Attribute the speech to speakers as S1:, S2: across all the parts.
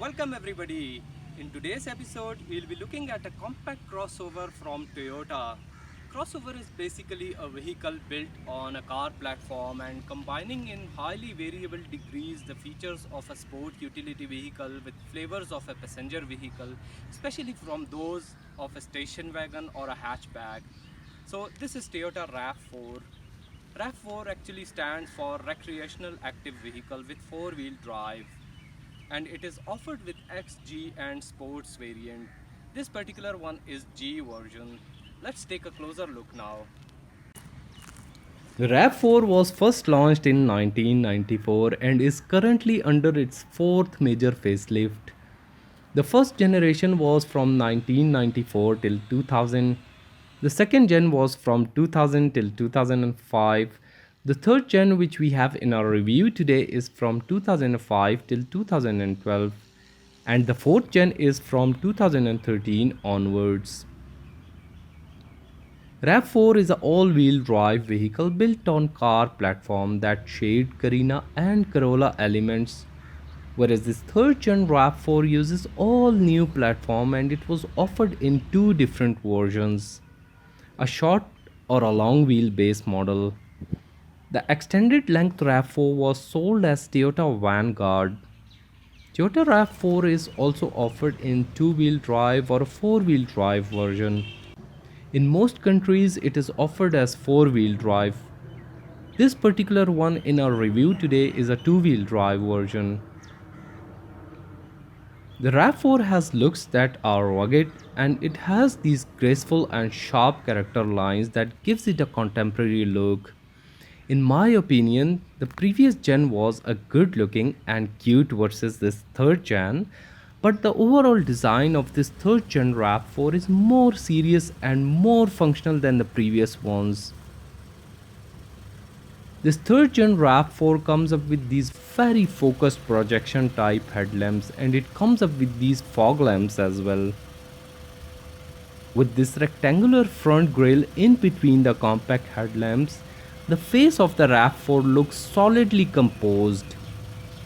S1: Welcome everybody. In today's episode, we'll be looking at a compact crossover from Toyota. Crossover is basically a vehicle built on a car platform and combining in highly variable degrees the features of a sport utility vehicle with flavors of a passenger vehicle, especially from those of a station wagon or a hatchback. So this is Toyota RAV4. RAV4 actually stands for Recreational Active Vehicle with 4-wheel drive, and it is offered with XG and Sports variant. This particular one is G version. Let's take a closer look now.
S2: The RAV4 was first launched in 1994 and is currently under its fourth major facelift. The first generation was from 1994 till 2000. The second gen was from 2000 till 2005. The third gen, which we have in our review today, is from 2005 till 2012. And the fourth gen is from 2013 onwards. RAV4 is an all-wheel drive vehicle built on car platform that shared Carina and Corolla elements, whereas this third gen RAV4 uses all new platform and it was offered in two different versions, a short or a long wheelbase model. The extended length RAV4 was sold as Toyota Vanguard. Toyota RAV4 is also offered in two-wheel drive or a four-wheel drive version. In most countries, it is offered as four-wheel drive. This particular one in our review today is a two-wheel drive version. The RAV4 has looks that are rugged and it has these graceful and sharp character lines that gives it a contemporary look. In my opinion, the previous gen was a good looking and cute versus this third gen, but the overall design of this third gen RAV4 is more serious and more functional than the previous ones. This third gen RAV4 comes up with these very focused projection type headlamps and it comes up with these fog lamps as well. With this rectangular front grille in between the compact headlamps, the face of the RAV4 looks solidly composed.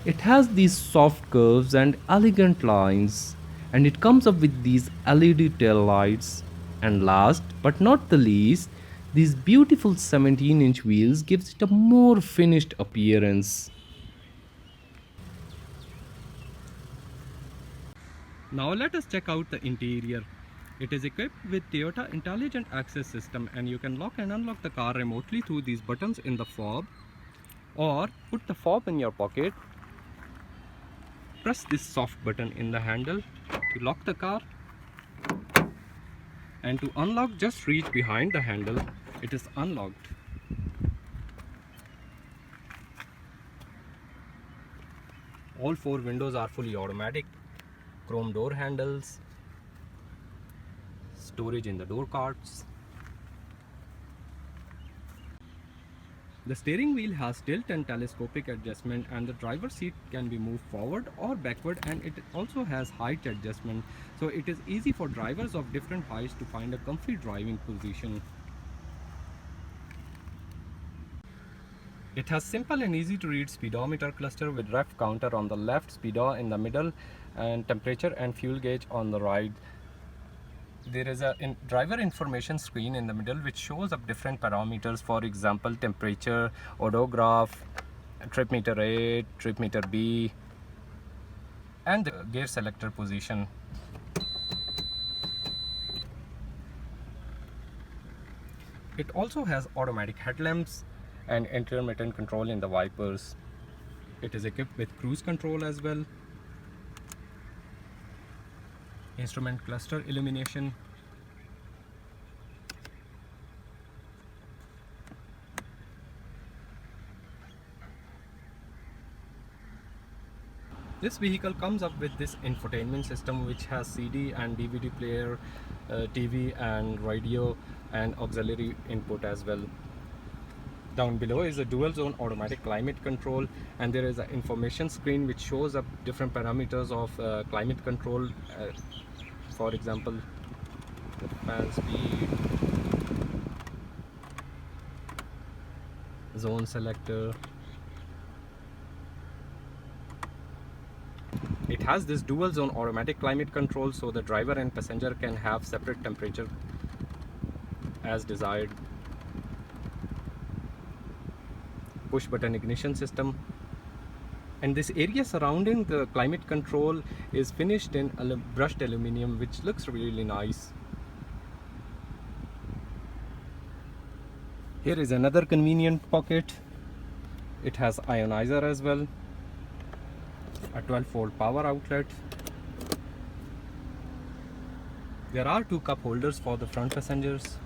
S2: It has these soft curves and elegant lines, and it comes up with these LED tail lights. And last but not the least, these beautiful 17-inch wheels gives it a more finished appearance.
S1: Now let us check out the interior. It is equipped with Toyota Intelligent Access System, and you can lock and unlock the car remotely through these buttons in the fob, or put the fob in your pocket. Press this soft button in the handle to lock the car, and to unlock just reach behind the handle. It is unlocked. All four windows are fully automatic. Chrome door handles, storage in the door cards. The steering wheel has tilt and telescopic adjustment, and the driver's seat can be moved forward or backward, and it also has height adjustment, so it is easy for drivers of different heights to find a comfy driving position. It has simple and easy to read speedometer cluster with ref counter on the left, speedo in the middle, and temperature and fuel gauge on the right. There is a driver information screen in the middle which shows up different parameters, for example temperature, odograph, trip meter A, trip meter B, and the gear selector position. It also has automatic headlamps and intermittent control in the wipers. It is equipped with cruise control as well, instrument cluster illumination, this vehicle comes up with this infotainment system which has CD and DVD player, TV and radio and auxiliary input as well. Down below is a dual zone automatic climate control, and there is an information screen which shows up different parameters of climate control, for example the fan speed, zone selector, It has this dual zone automatic climate control, so the driver and passenger can have separate temperature as desired. Push button ignition system. And this area surrounding the climate control is finished in brushed aluminum, which looks really nice. Here is another convenient pocket. It has ionizer as well, a 12-volt power outlet. There are 2 cup holders for the front passengers.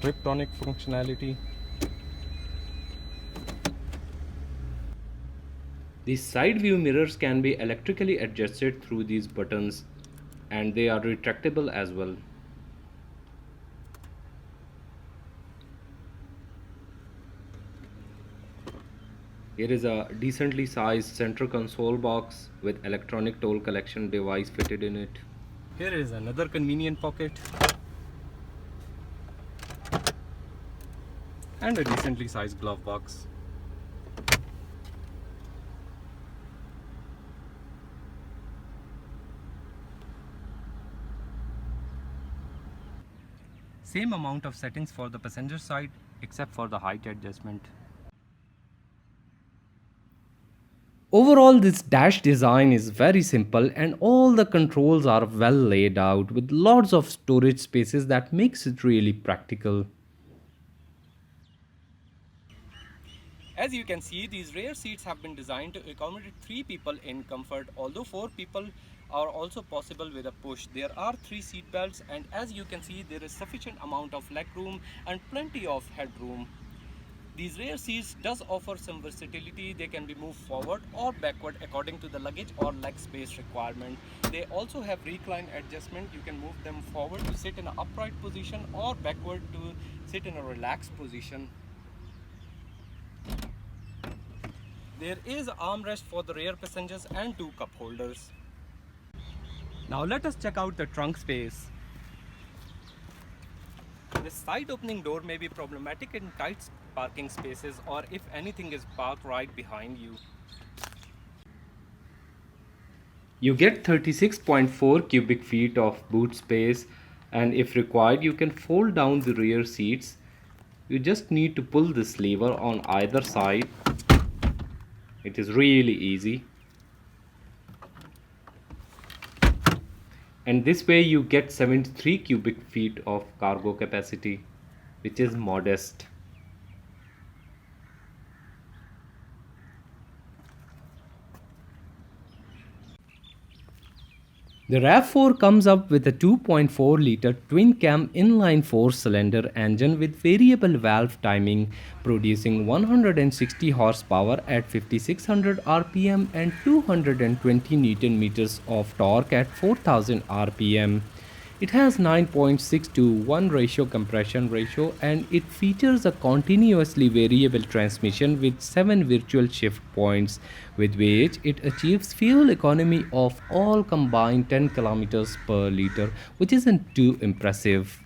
S1: Triptonic functionality.
S2: These side view mirrors can be electrically adjusted through these buttons, and they are retractable as well. Here is a decently sized center console box with electronic toll collection device fitted in it.
S1: Here is another convenient pocket and a decently sized glove box. Same amount of settings for the passenger side except for the height adjustment.
S2: Overall, this dash design is very simple and all the controls are well laid out with lots of storage spaces that makes it really practical.
S1: As you can see, these rear seats have been designed to accommodate 3 people in comfort, although 4 people are also possible with a push. There are 3 seat belts, and as you can see, there is sufficient amount of leg room and plenty of headroom. These rear seats does offer some versatility. They can be moved forward or backward according to the luggage or leg space requirement. They also have recline adjustment. You can move them forward to sit in an upright position or backward to sit in a relaxed position. There is an armrest for the rear passengers and 2 cup holders. Now let us check out the trunk space. The side opening door may be problematic in tight parking spaces or if anything is parked right behind you.
S2: You get 36.4 cubic feet of boot space, and if required you can fold down the rear seats. You just need to pull this lever on either side. It is really easy. And this way you get 73 cubic feet of cargo capacity, which is modest. The RAV4 comes up with a 2.4 liter twin cam inline 4-cylinder engine with variable valve timing, producing 160 horsepower at 5600 rpm and 220 newton meters of torque at 4000 rpm. It has 9.6 to 1 ratio compression ratio, and it features a continuously variable transmission with 7 virtual shift points, with which it achieves fuel economy of all combined 10 kilometers per liter, which isn't too impressive.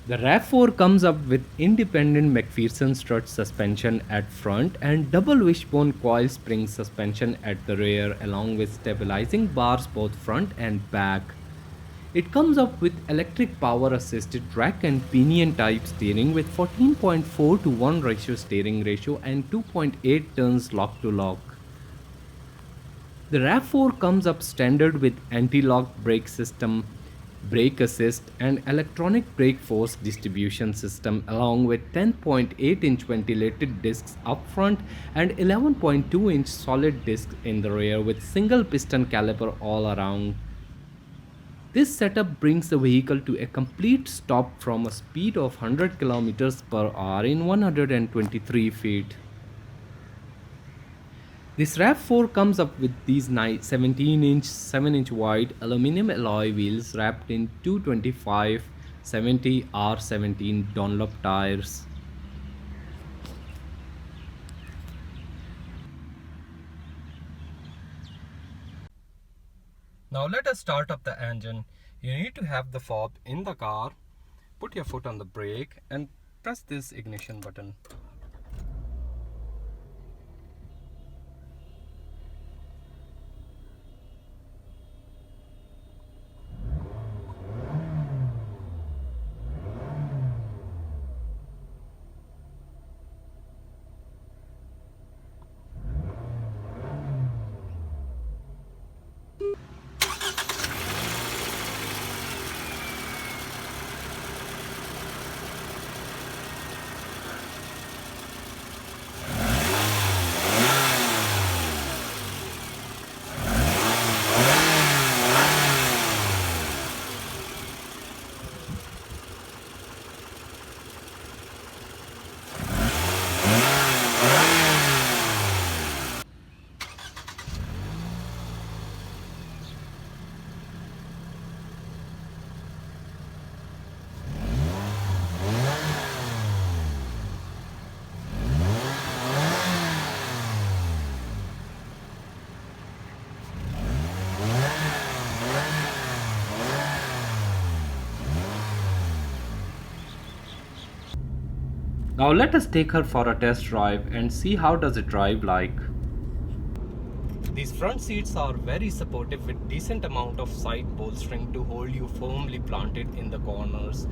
S2: The RAV4 comes up with independent McPherson strut suspension at front and double wishbone coil spring suspension at the rear, along with stabilizing bars both front and back. It comes up with electric power assisted rack and pinion type steering with 14.4 to 1 ratio steering ratio and 2.8 turns lock to lock. The RAV4 comes up standard with anti-lock brake system, brake assist and electronic brake force distribution system, along with 10.8-inch ventilated discs up front and 11.2-inch solid discs in the rear with single piston caliper all around. This setup brings the vehicle to a complete stop from a speed of 100 km per hour in 123 feet. This RAV4 comes up with these 17-inch, 7-inch wide aluminum alloy wheels wrapped in 225/70 R17 Dunlop tires.
S1: Now let us start up the engine. You need to have the fob in the car, put your foot on the brake and press this ignition button. Now let us take her for a test drive and see how does it drive like. These front seats are very supportive with decent amount of side bolstering to hold you firmly planted in the corners.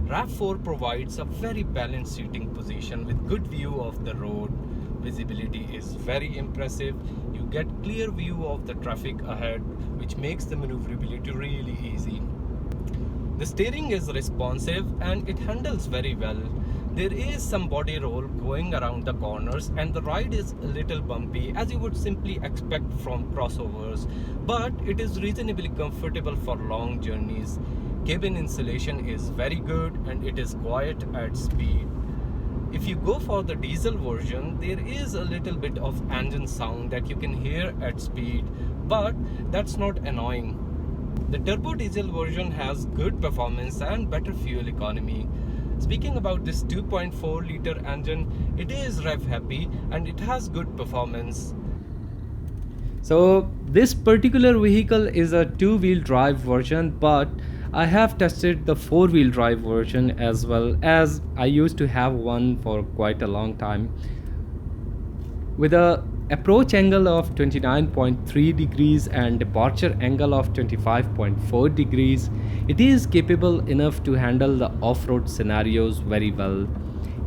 S1: RAV4 provides a very balanced seating position with good view of the road. Visibility is very impressive. You get clear view of the traffic ahead, which makes the maneuverability really easy. The steering is responsive and it handles very well. There is some body roll going around the corners and the ride is a little bumpy as you would simply expect from crossovers, but it is reasonably comfortable for long journeys. Cabin insulation is very good and it is quiet at speed. If you go for the diesel version, there is a little bit of engine sound that you can hear at speed, but that's not annoying. The turbo diesel version has good performance and better fuel economy. Speaking about this 2.4 liter engine, it is rev happy and it has good performance.
S2: So this particular vehicle is a two-wheel drive version, but I have tested the four-wheel drive version as well, as I used to have one for quite a long time. With a approach angle of 29.3 degrees and departure angle of 25.4 degrees, it is capable enough to handle the off-road scenarios very well.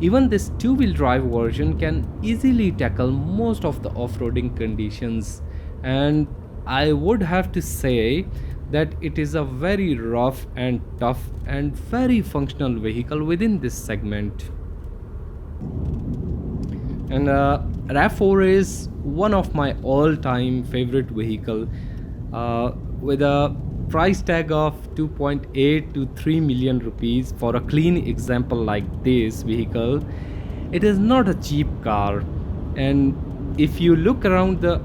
S2: Even this two-wheel drive version can easily tackle most of the off-roading conditions, and I would have to say that it is a very rough and tough and very functional vehicle within this segment. And RAV4 is one of my all-time favorite vehicle, with a price tag of 2.8 to 3 million rupees for a clean example like this vehicle. It is not a cheap car, and if you look around the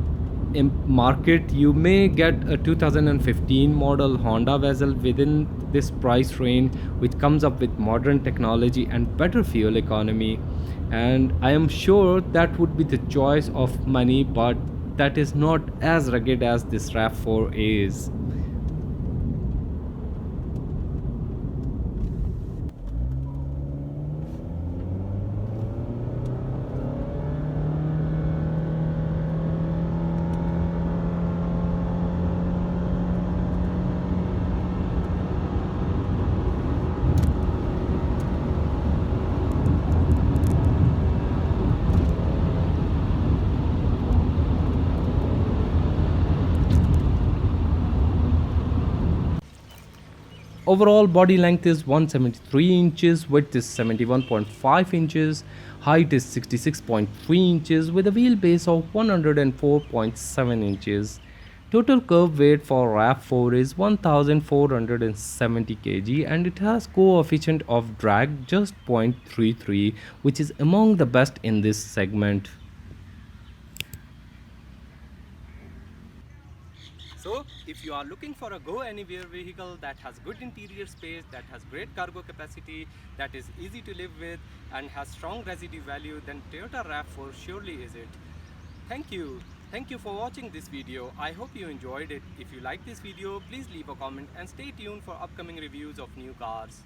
S2: market, you may get a 2015 model Honda Vezel within this price range, which comes up with modern technology and better fuel economy, and I am sure that would be the choice of many, but that is not as rugged as this RAV4 is. Overall body length is 173 inches, width is 71.5 inches, height is 66.3 inches with a wheelbase of 104.7 inches. Total curb weight for RAV4 is 1470 kg and it has coefficient of drag just 0.33, which is among the best in this segment.
S1: So if you are looking for a go anywhere vehicle that has good interior space, that has great cargo capacity, that is easy to live with and has strong residue value, then Toyota RAV4 surely is it. Thank you. Thank you for watching this video. I hope you enjoyed it. If you like this video, please leave a comment and stay tuned for upcoming reviews of new cars.